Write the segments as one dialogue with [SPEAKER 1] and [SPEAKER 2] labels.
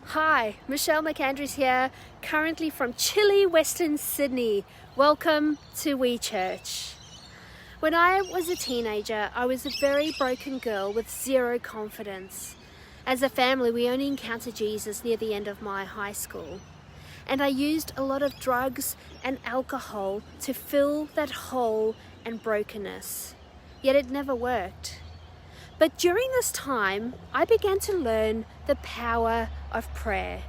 [SPEAKER 1] Hi, Michelle McAndrews here, currently from chilly Western Sydney. Welcome to We Church. When I was a teenager, I was a very broken girl with zero confidence. As a family, we only encountered Jesus near the end of my high school. And I used a lot of drugs and alcohol to fill that hole and brokenness. Yet it never worked. But during this time, I began to learn the power of prayer.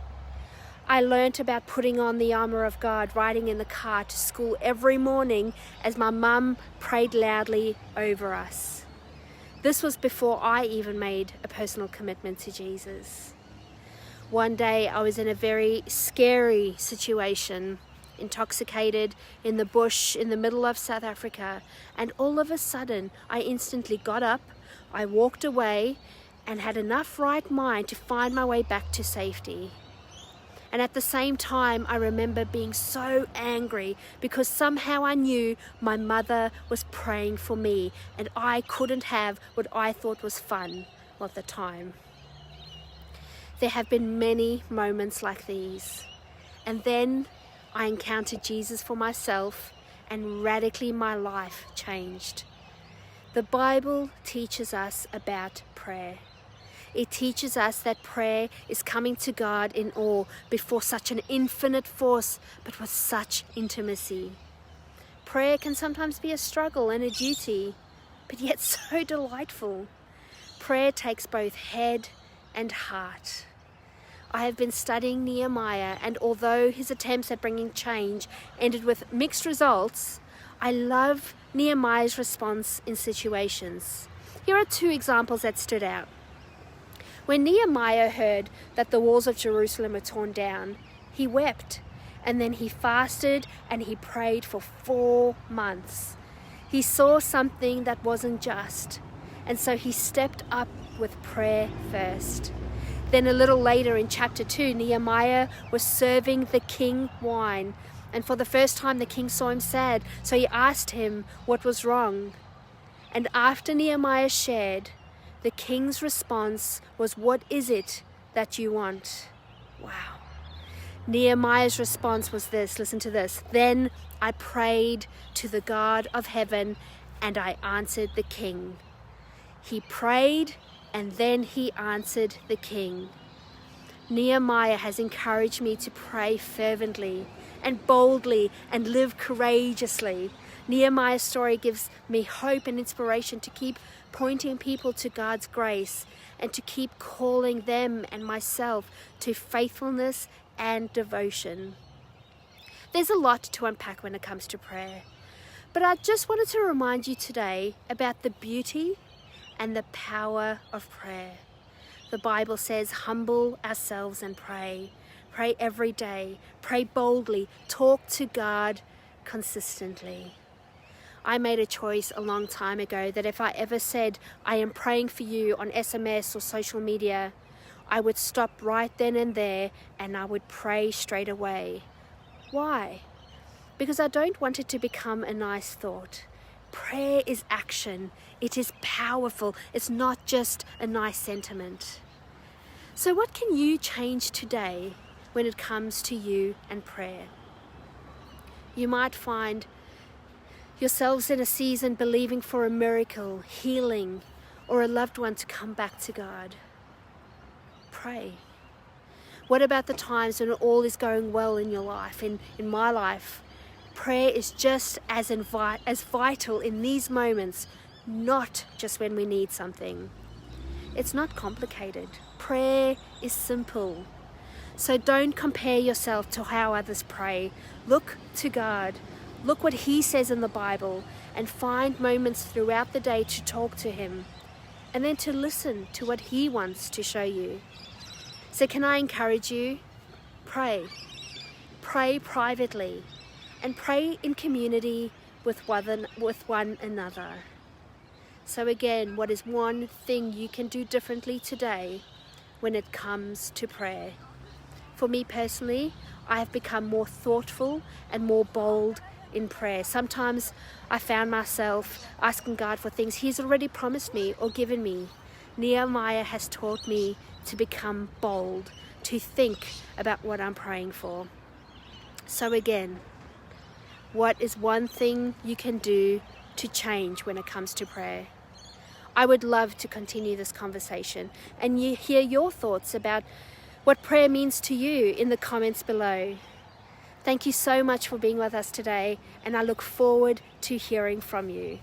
[SPEAKER 1] I learnt about putting on the armor of God, riding in the car to school every morning as my mum prayed loudly over us. This was before I even made a personal commitment to Jesus. One day I was in a very scary situation, intoxicated in the bush in the middle of South Africa, and all of a sudden I instantly got up, I walked away and had enough right mind to find my way back to safety. And at the same time, I remember being so angry because somehow I knew my mother was praying for me and I couldn't have what I thought was fun at the time. There have been many moments like these. And then I encountered Jesus for myself and radically my life changed. The Bible teaches us about prayer. It teaches us that prayer is coming to God in awe before such an infinite force, but with such intimacy. Prayer can sometimes be a struggle and a duty, but yet so delightful. Prayer takes both head and heart. I have been studying Nehemiah, and although his attempts at bringing change ended with mixed results, I love Nehemiah's response in situations. Here are two examples that stood out. When Nehemiah heard that the walls of Jerusalem were torn down, he wept, and then he fasted and he prayed for 4 months. He saw something that wasn't just, and so he stepped up with prayer first. Then a little later in chapter 2, Nehemiah was serving the king wine, and for the first time the king saw him sad, so he asked him what was wrong. And after Nehemiah shared, the king's response was, "What is it that you want?" Wow. Nehemiah's response was this, listen to this. "Then I prayed to the God of heaven and I answered the king." He prayed and then he answered the king. Nehemiah has encouraged me to pray fervently and boldly and live courageously. Nehemiah's story gives me hope and inspiration to keep pointing people to God's grace and to keep calling them and myself to faithfulness and devotion. There's a lot to unpack when it comes to prayer, but I just wanted to remind you today about the beauty and the power of prayer. The Bible says, humble ourselves and pray. Pray every day. Pray boldly. Talk to God consistently. I made a choice a long time ago that if I ever said, "I am praying for you" on SMS or social media, I would stop right then and there and I would pray straight away. Why? Because I don't want it to become a nice thought. Prayer is action. It is powerful. It's not just a nice sentiment. So what can you change today when it comes to you and prayer? You might find yourselves in a season believing for a miracle, healing, or a loved one to come back to God. Pray. What about the times when all is going well in your life, in my life? Prayer is just as vital in these moments, not just when we need something. It's not complicated. Prayer is simple. So don't compare yourself to how others pray. Look to God. Look what He says in the Bible and find moments throughout the day to talk to Him and then to listen to what He wants to show you. So can I encourage you? Pray. Pray privately and pray in community with one another. So again, what is one thing you can do differently today when it comes to prayer? For me personally, I have become more thoughtful and more bold in prayer. Sometimes I found myself asking God for things He's already promised me or given me. Nehemiah has taught me to become bold, to think about what I'm praying for. So again, what is one thing you can do to change when it comes to prayer? I would love to continue this conversation and hear your thoughts about what prayer means to you in the comments below. Thank you so much for being with us today, and I look forward to hearing from you.